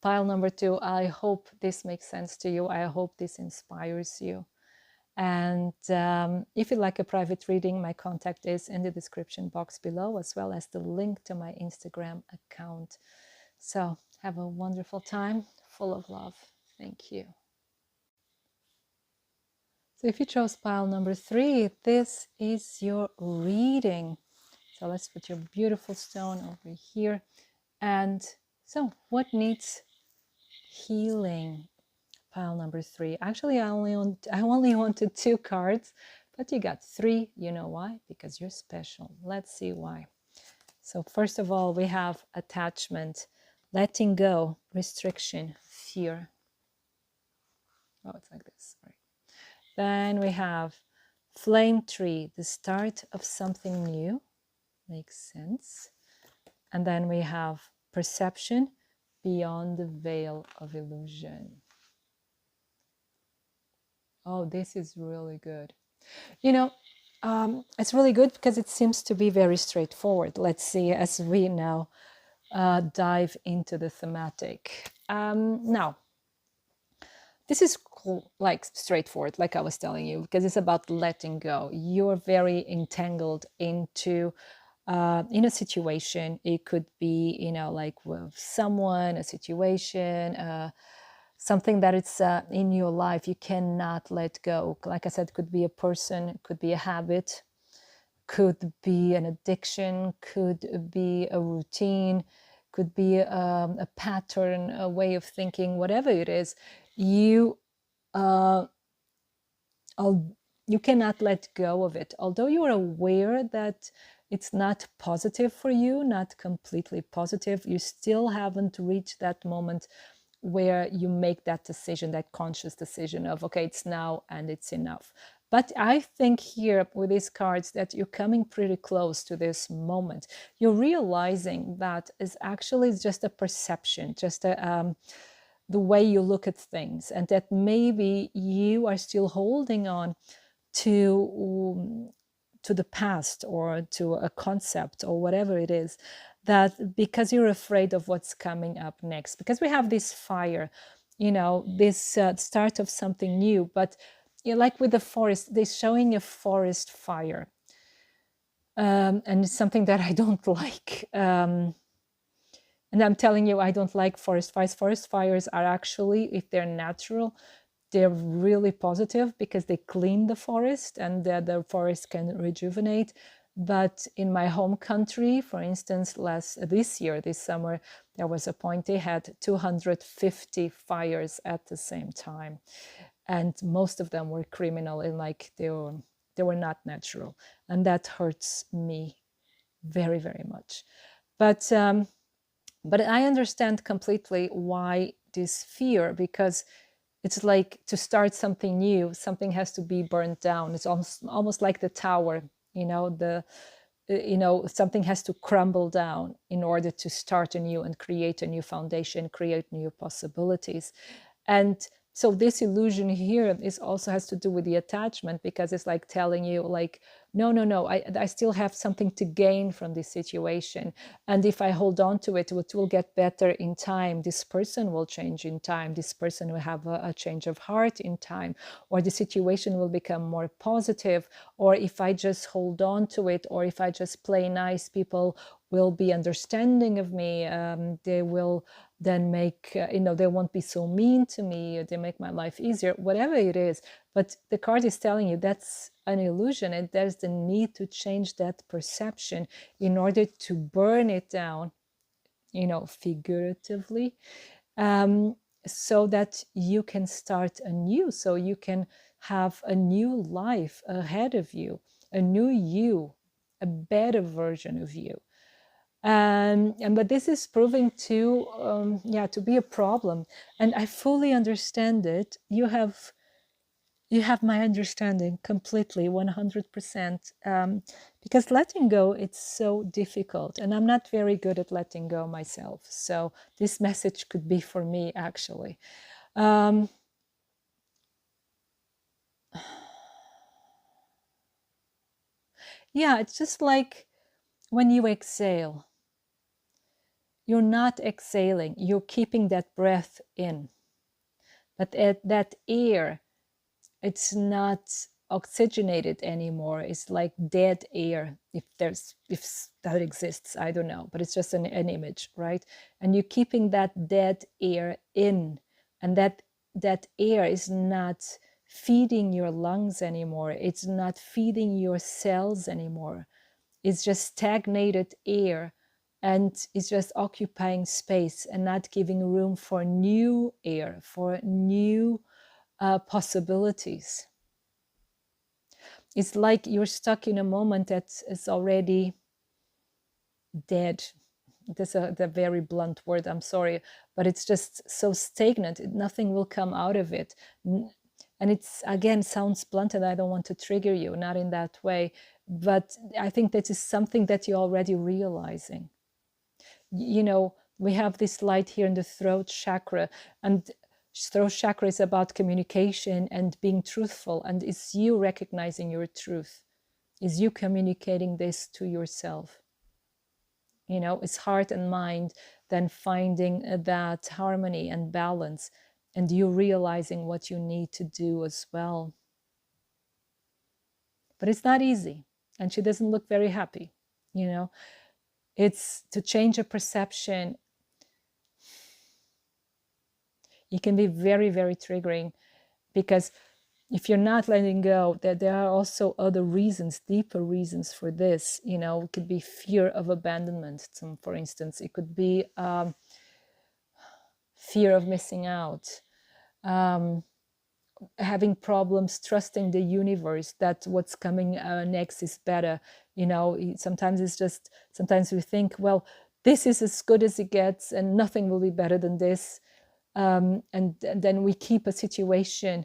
pile number 2, I hope this makes sense to you. I hope this inspires you. And if you'd like a private reading, my contact is in the description box below, as well as the link to my Instagram account. So have a wonderful time, full of love. Thank you. So if you chose pile number 3, this is your reading. So let's put your beautiful stone over here. And so what needs healing? Pile number 3. Actually, I only wanted 2 cards, but you got 3. You know why? Because you're special. Let's see why. So first of all, we have attachment, letting go, restriction, fear. Oh, it's like this. Sorry. Then we have flame tree, the start of something new. Makes sense. And then we have perception, beyond the veil of illusion. Oh, this is really good. You know, it's really good because it seems to be very straightforward. Let's see as we now dive into the thematic. Now, this is cool, like straightforward, like I was telling you, because it's about letting go. You're very entangled into in a situation. It could be, like with someone, a situation, something that it's in your life you cannot let go. Like I said, it could be a person, it could be a habit, could be an addiction, could be a routine, could be a pattern, a way of thinking, whatever it is. You uh, you cannot let go of it. Although you are aware that it's not positive for you, not completely positive, you still haven't reached that moment where you make that decision, that conscious decision of, okay, it's now and it's enough. But I think here with these cards that you're coming pretty close to this moment. You're realizing that is actually just a perception, just the way you look at things, and that maybe you are still holding on to the past or to a concept or whatever it is, that because you're afraid of what's coming up next, because we have this fire, this start of something new. But like with the forest, they're showing a forest fire, and it's something that I don't like. And I'm telling you, I don't like forest fires. Forest fires are actually, if they're natural, they're really positive because they clean the forest and the forest can rejuvenate. But in my home country, for instance, this summer, there was a point they had 250 fires at the same time. And most of them were criminal, and like they were not natural. And that hurts me very, very much. But I understand completely why this fear, because it's like to start something new, something has to be burned down. It's almost like the tower, something has to crumble down in order to start anew and create a new foundation, create new possibilities. And so this illusion here is also has to do with the attachment, because it's like telling you, like, no, I still have something to gain from this situation. And if I hold on to it, it will get better in time. This person will change in time. This person will have a change of heart in time, or the situation will become more positive. Or if I just hold on to it, or if I just play nice, people will be understanding of me. They will then make, they won't be so mean to me. They make my life easier, whatever it is. But the card is telling you that's an illusion, and there's the need to change that perception in order to burn it down, figuratively, so that you can start anew, so you can have a new life ahead of you, a new you, a better version of you. But this is proving to be a problem, and I fully understand it. You have my understanding completely, 100%, because letting go, it's so difficult, and I'm not very good at letting go myself. So this message could be for me, actually. Yeah, it's just like when you exhale, you're not exhaling, you're keeping that breath in. But that air, it's not oxygenated anymore. It's like dead air, if that exists, I don't know, but it's just an image, right? And you're keeping that dead air in, and that air is not feeding your lungs anymore. It's not feeding your cells anymore. It's just stagnated air, and it's just occupying space and not giving room for new air, for new possibilities. It's like you're stuck in a moment that is already dead. That's a very blunt word, I'm sorry, but it's just so stagnant. Nothing will come out of it. And it's, again, sounds blunt, and I don't want to trigger you, not in that way. But I think that is something that you're already realizing. We have this light here in the throat chakra, and Throat chakra is about communication and being truthful, and it's you recognizing your truth, is you communicating this to yourself. You know, it's heart and mind, then finding that harmony and balance, and you realizing what you need to do as well. But it's not easy, and she doesn't look very happy. You know, it's to change a perception. It can be very, very triggering, because if you're not letting go, that there are also other reasons, deeper reasons for this. You know, it could be fear of abandonment, for instance. It could be fear of missing out, having problems trusting the universe that what's coming next is better. You know, sometimes it's just, sometimes we think, well, this is as good as it gets and nothing will be better than this. And then we keep a situation,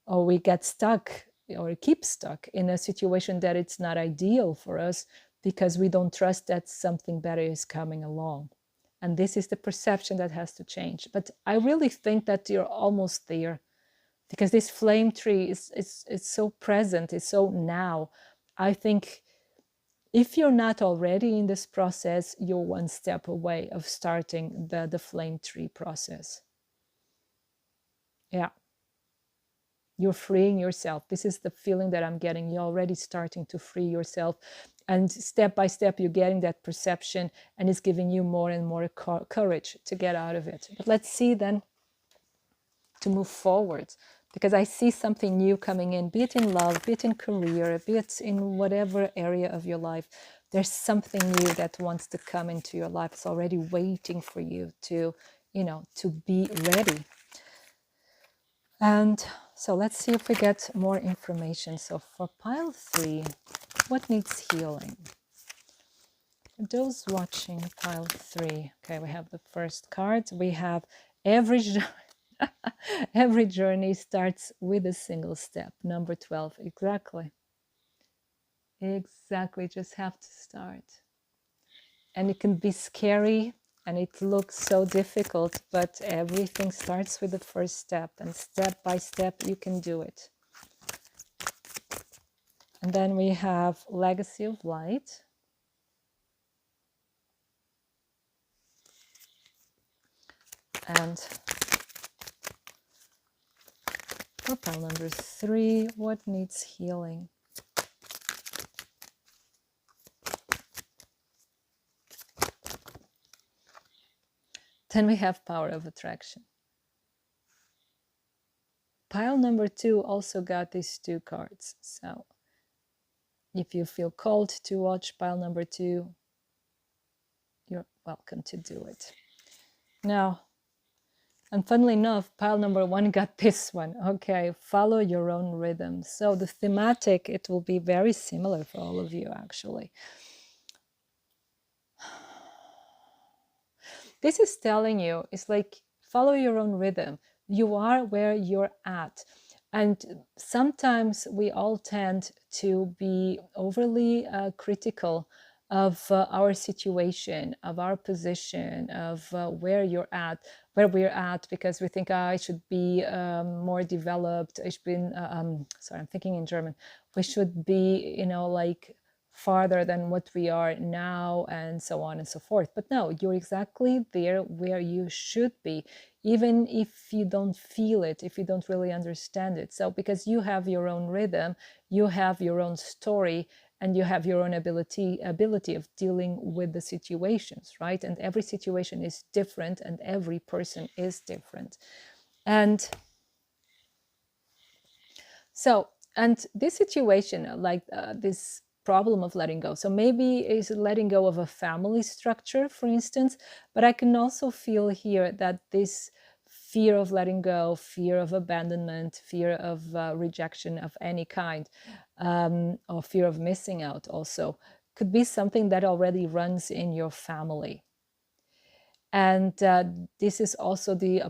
or we get stuck or keep stuck in a situation that it's not ideal for us, because we don't trust that something better is coming along. And this is the perception that has to change. But I really think that you're almost there, because this flame tree is so present, it's so now. I think if you're not already in this process, you're one step away of starting the flame tree process. Yeah. You're freeing yourself. This is the feeling that I'm getting. You're already starting to free yourself. And step by step, you're getting that perception, and it's giving you more and more courage to get out of it. But let's see then to move forward, because I see something new coming in, be it in love, be it in career, be it in whatever area of your life. There's something new that wants to come into your life. It's already waiting for you to, you know, to be ready. And so let's see if we get more information. So for pile 3, what needs healing? For those watching pile 3, okay, we have the first card. We have every journey starts with a single step. Number 12, exactly. Exactly, just have to start. And it can be scary, and it looks so difficult, but everything starts with the first step, and step by step you can do it. And then we have Legacy of Light. And for pile number 3, what needs healing? Then we have Power of Attraction. Pile number 2 also got these 2 cards. So if you feel called to watch pile number 2, you're welcome to do it. Now, and funnily enough, pile number 1 got this one. Okay, follow your own rhythm. So the thematic, it will be very similar for all of you, actually. This is telling you, it's like, follow your own rhythm. You are where you're at. And sometimes we all tend to be overly critical of our situation, of our position, of where we're at, because we think, I should be more developed. I should be, sorry, I'm thinking in German. We should be, you know, like farther than what we are now, and so on and so forth. But no, you're exactly there where you should be, even if you don't feel it, if you don't really understand it. So because you have your own rhythm, you have your own story, and you have your own ability of dealing with the situations, right? And every situation is different, and every person is different. And so, and this situation, like this problem of letting go. So maybe is letting go of a family structure, for instance, but I can also feel here that this fear of letting go, fear of abandonment, fear of rejection of any kind, or fear of missing out also could be something that already runs in your family. And this is also the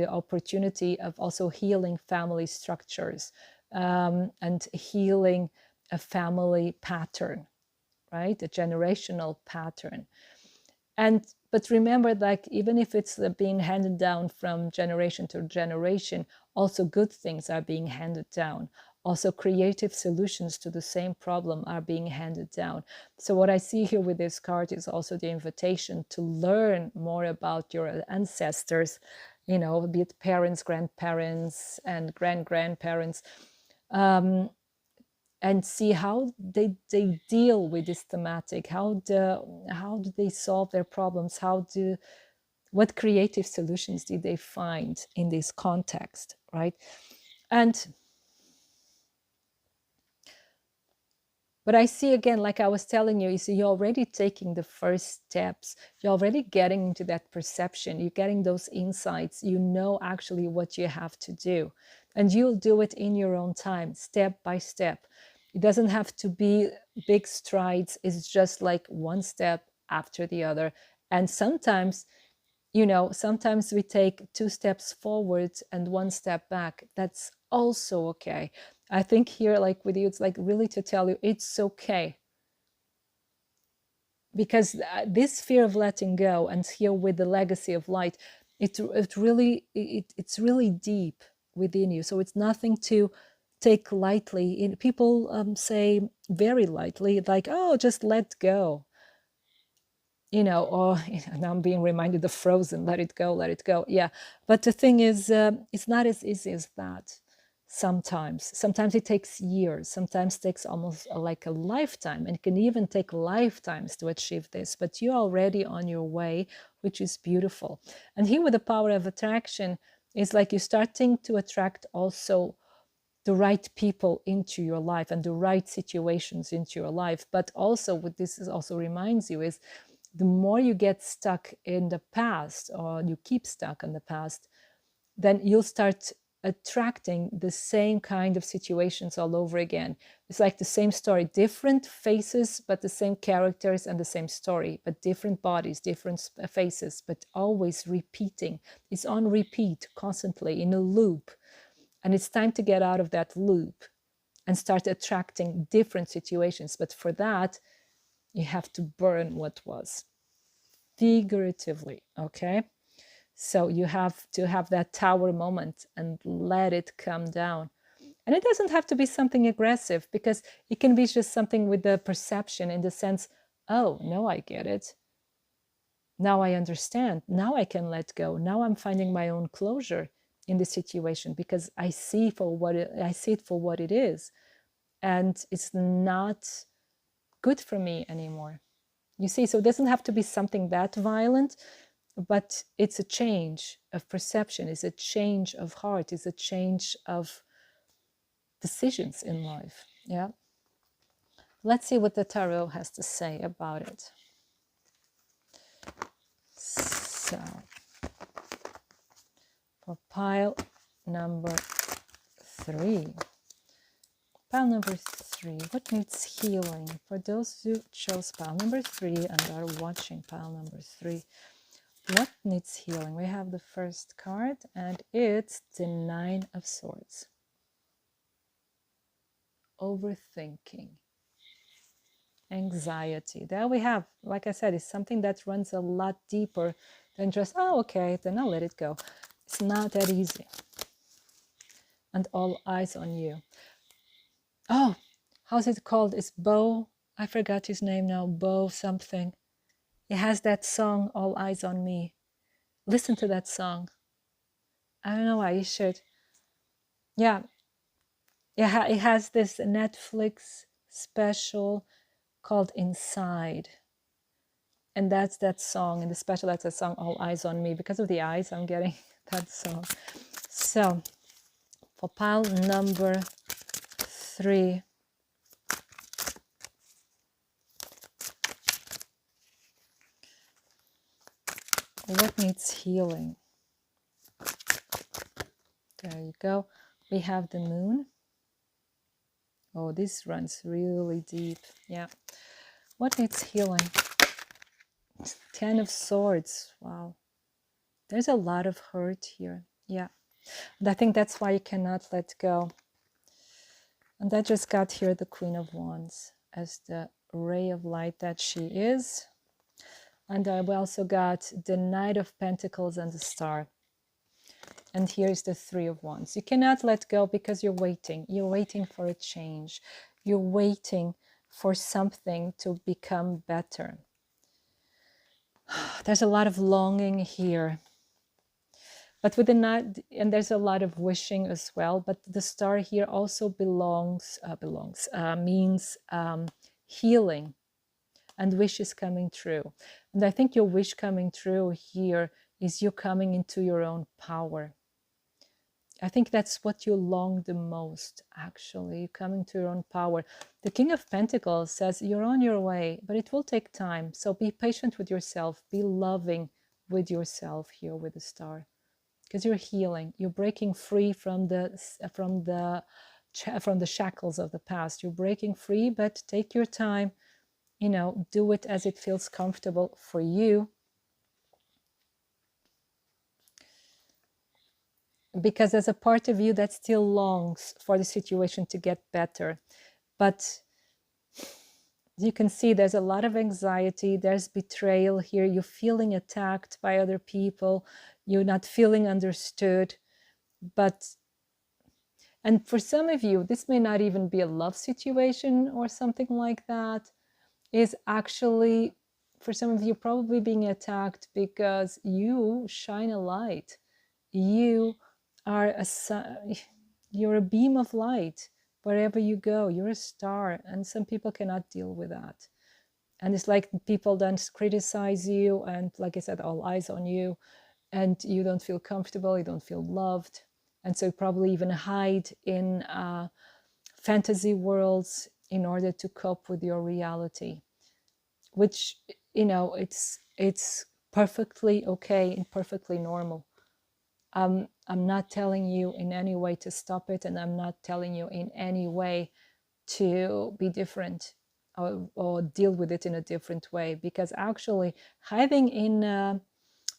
opportunity of also healing family structures, and healing a family pattern, right? A generational pattern. But remember, like, even if it's being handed down from generation to generation, also good things are being handed down. Also creative solutions to the same problem are being handed down. So what I see here with this card is also the invitation to learn more about your ancestors, you know, be it parents, grandparents, and grandparents, and see how they deal with this thematic. How do they solve their problems? What creative solutions did they find in this context, right? And what I see, again, like I was telling you, is you're already taking the first steps. You're already getting into that perception. You're getting those insights. You know actually what you have to do. And you'll do it in your own time, step by step. It doesn't have to be big strides. It's just like one step after the other. And sometimes, you know, sometimes we take 2 steps forward and 1 step back. That's also okay. I think here, like with you, it's like really to tell you it's okay. Because this fear of letting go, and here with the legacy of light, it's really deep within you. So it's nothing to take lightly. People say very lightly, like, oh, just let go. You know, or now I'm being reminded of Frozen, let it go, let it go. Yeah, but the thing is, it's not as easy as that. Sometimes it takes years, sometimes it takes almost like a lifetime, and it can even take lifetimes to achieve this, but you're already on your way, which is beautiful. And here with the power of attraction, it's like you're starting to attract also the right people into your life and the right situations into your life. But also what this is also reminds you is, the more you get stuck in the past, or you keep stuck in the past, then you'll start attracting the same kind of situations all over again. It's like the same story, different faces, but the same characters, and the same story, but different bodies, different faces, but always repeating. It's on repeat, constantly in a loop. And it's time to get out of that loop and start attracting different situations. But for that, you have to burn what was, figuratively, okay? So you have to have that tower moment and let it come down. And it doesn't have to be something aggressive, because it can be just something with the perception, in the sense, oh, no, I get it. Now I understand. Now I can let go. Now I'm finding my own closure in the situation, because I see it for what it is, and it's not good for me anymore. You see, so it doesn't have to be something that violent, but it's a change of perception, it's a change of heart, it's a change of decisions in life. Yeah. Let's see what the tarot has to say about it. So, for pile number 3. Pile number 3, what needs healing? For those who chose pile number 3 and are watching pile number 3, what needs healing? We have the first card, and it's the 9 of Swords. Overthinking, anxiety. There we have, like I said, it's something that runs a lot deeper than just, oh, okay, then I'll let it go. It's not that easy. And all eyes on you. Oh, how's it called? It's Bo. I forgot his name now. Bo something. It has that song, All Eyes on Me. Listen to that song. I don't know why, you should. Yeah. Yeah, it has this Netflix special called Inside. And that's that song. In the special, that's a song, All Eyes on Me. Because of the eyes, I'm getting that song. So, for pile number 3. What needs healing? There you go. We have the moon. Oh, this runs really deep. Yeah. What needs healing? 10 of Swords. Wow. There's a lot of hurt here. Yeah. And I think that's why you cannot let go. And I just got here the Queen of Wands as the ray of light that she is. And I also got the Knight of Pentacles and the Star. And here's the Three of Wands. You cannot let go because you're waiting. You're waiting for a change. You're waiting for something to become better. There's a lot of longing here. But with the Knight, and there's a lot of wishing as well. But the Star here also means healing and wishes coming true. And I think your wish coming true here is you coming into your own power. I think that's what you long the most, actually, coming to your own power. The King of Pentacles says you're on your way, but it will take time. So be patient with yourself. Be loving with yourself here with the Star, because you're healing. You're breaking free from the shackles of the past. You're breaking free, but take your time. Do it as it feels comfortable for you. Because there's a part of you that still longs for the situation to get better. But you can see there's a lot of anxiety. There's betrayal here. You're feeling attacked by other people. You're not feeling understood. And for some of you, this may not even be a love situation or something like that. Is actually, for some of you, probably being attacked because you shine a light. You're a beam of light wherever you go. You're a star, and some people cannot deal with that. And it's like people then criticize you, and like I said, all eyes on you, and you don't feel comfortable, you don't feel loved, and so you probably even hide in fantasy worlds in order to cope with your reality, which it's perfectly okay and perfectly normal. I'm not telling you in any way to stop it, and I'm not telling you in any way to be different or deal with it in a different way, because actually hiding in a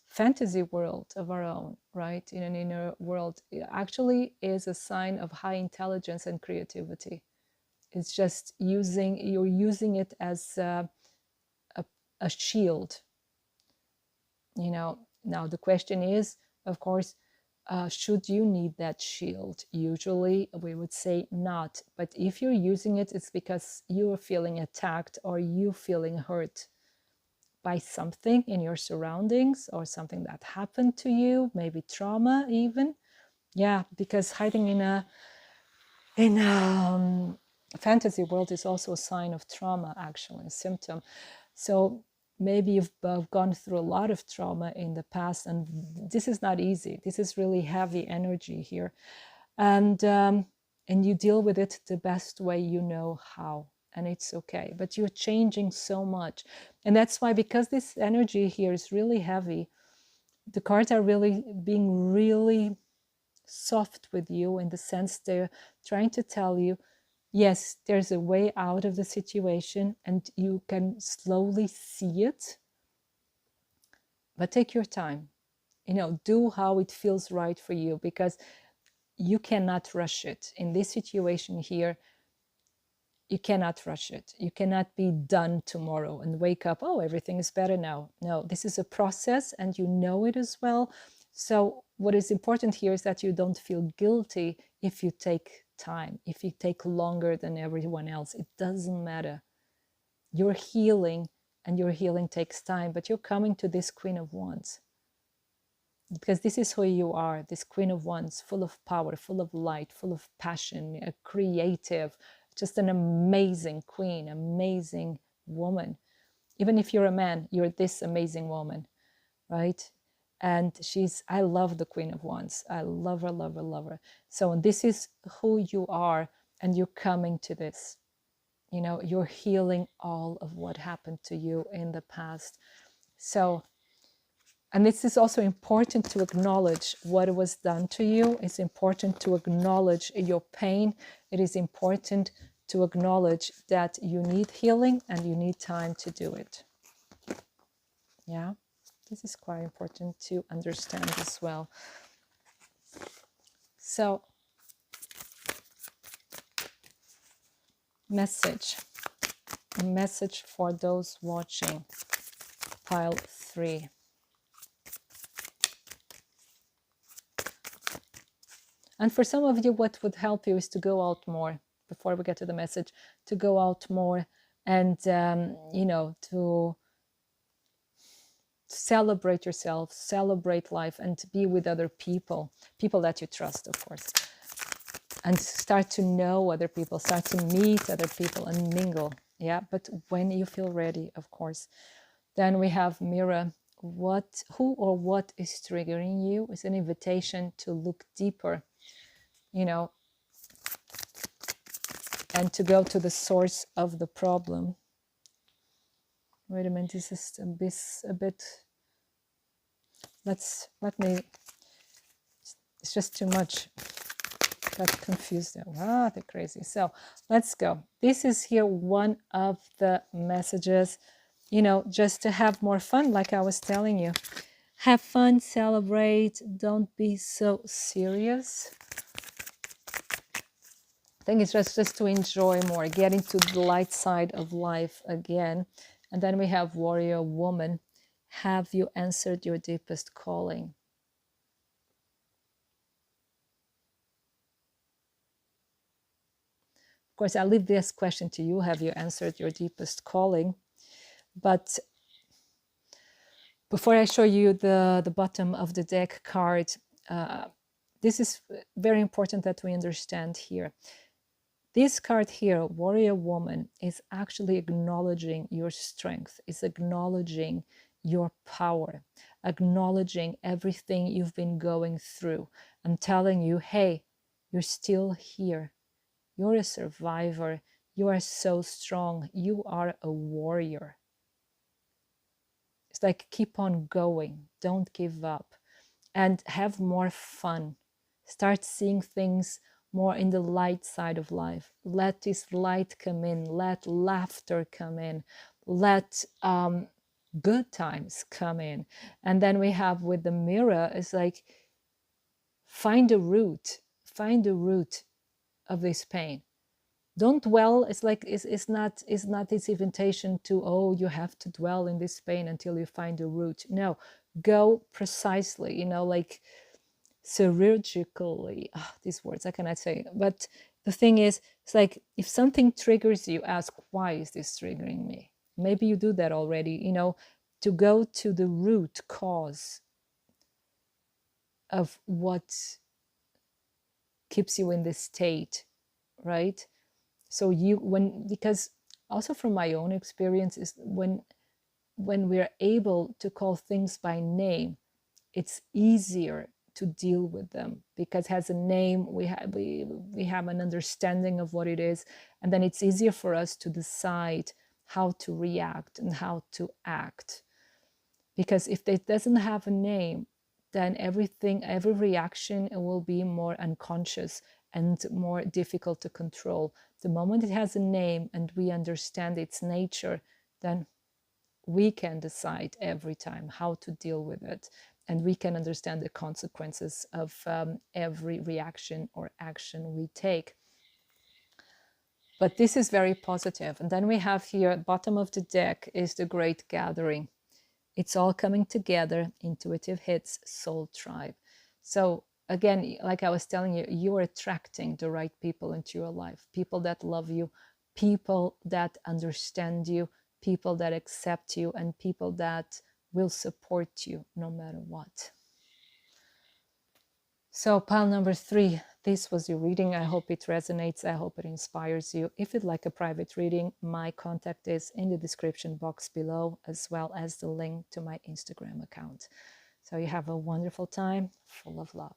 fantasy world of our own, right, in an inner world, actually is a sign of high intelligence and creativity. It's just you're using it as a shield. Now the question is, of course, should you need that shield? Usually we would say not, but if you're using it, it's because you're feeling attacked or you feeling hurt by something in your surroundings or something that happened to you, maybe trauma even. Yeah, because hiding in a fantasy world is also a sign of trauma, actually, a symptom. So maybe you've gone through a lot of trauma in the past, and this is not easy. This is really heavy energy here, and you deal with it the best way you know how, and it's okay. But you're changing so much, and that's why, because this energy here is really heavy, the cards are really being really soft with you, in the sense they're trying to tell you, yes, there's a way out of the situation and you can slowly see it, but take your time. Do how it feels right for you, because you cannot rush it. In this situation here, you cannot rush it. You cannot be done tomorrow and wake up, oh, everything is better now. No, this is a process, and you know it as well. So what is important here is that you don't feel guilty if you take time, if you take longer than everyone else. It doesn't matter. You're healing, and your healing takes time, but you're coming to this Queen of Wands, because this is who you are, this Queen of Wands, full of power, full of light, full of passion, a creative, just an amazing queen, amazing woman. Even if you're a man, you're this amazing woman, right? And I love the Queen of Wands. I love her, love her, love her. So this is who you are, and you're coming to this. You're healing all of what happened to you in the past. So, and this is also important to acknowledge what was done to you. It's important to acknowledge your pain. It is important to acknowledge that you need healing and you need time to do it. Yeah, this is quite important to understand as well. So, a message for those watching. pile 3. And for some of you, what would help you is to go out more, before we get to the message, to go out more and, you know, to celebrate yourself, celebrate life, and to be with other people, people that you trust, of course. And start to know other people, start to meet other people and mingle. Yeah, but when you feel ready, of course. Then we have mirror. Who or what is triggering you? It's an invitation to look deeper, you know, and to go to the source of the problem. Wait a minute, this is a bit, let me, it's just too much. Got confused there. Ah, they're crazy. So let's go. This is here one of the messages, you know, just to have more fun, like I was telling you. Have fun, celebrate, don't be so serious. I think it's just to enjoy more, get into the light side of life again. And then we have warrior woman. Have you answered your deepest calling? Of course, I'll leave this question to you. Have you answered your deepest calling? But before I show you the bottom of the deck card, this is very important that we understand here. This card here, Warrior Woman, is actually acknowledging your strength, is acknowledging your power, acknowledging everything you've been going through. I'm telling you, hey, you're still here. You're a survivor. You are so strong. You are a warrior. It's like, keep on going. Don't give up. And have more fun. Start seeing things more in the light side of life. Let this light come in. Let laughter come in. Let good times come in. And then we have with the mirror, it's like, find a root. Find the root of this pain. Don't dwell. It's like, it's not this invitation to, oh, you have to dwell in this pain until you find a root. No, go precisely, you know, like chirurgically. These words I cannot say. But the thing is, it's like, if something triggers you, ask, why is this triggering me? Maybe you do that already, you know, to go to the root cause of what keeps you in this state, right? So because also from my own experience is when we're able to call things by name, it's easier to deal with them, because it has a name, we have an understanding of what it is, and then it's easier for us to decide how to react and how to act. Because if it doesn't have a name, then every reaction will be more unconscious and more difficult to control. The moment it has a name and we understand its nature, then we can decide every time how to deal with it, and we can understand the consequences of every reaction or action we take. But this is very positive. And then we have here, bottom of the deck is the Great Gathering. It's all coming together, intuitive hits, soul tribe. So again, like I was telling you, you're attracting the right people into your life, people that love you, people that understand you, people that accept you, and people that will support you no matter what. So pile number 3, this was your reading. I hope it resonates. I hope it inspires you. If you'd like a private reading, my contact is in the description box below, as well as the link to my Instagram account. So you have a wonderful time, full of love.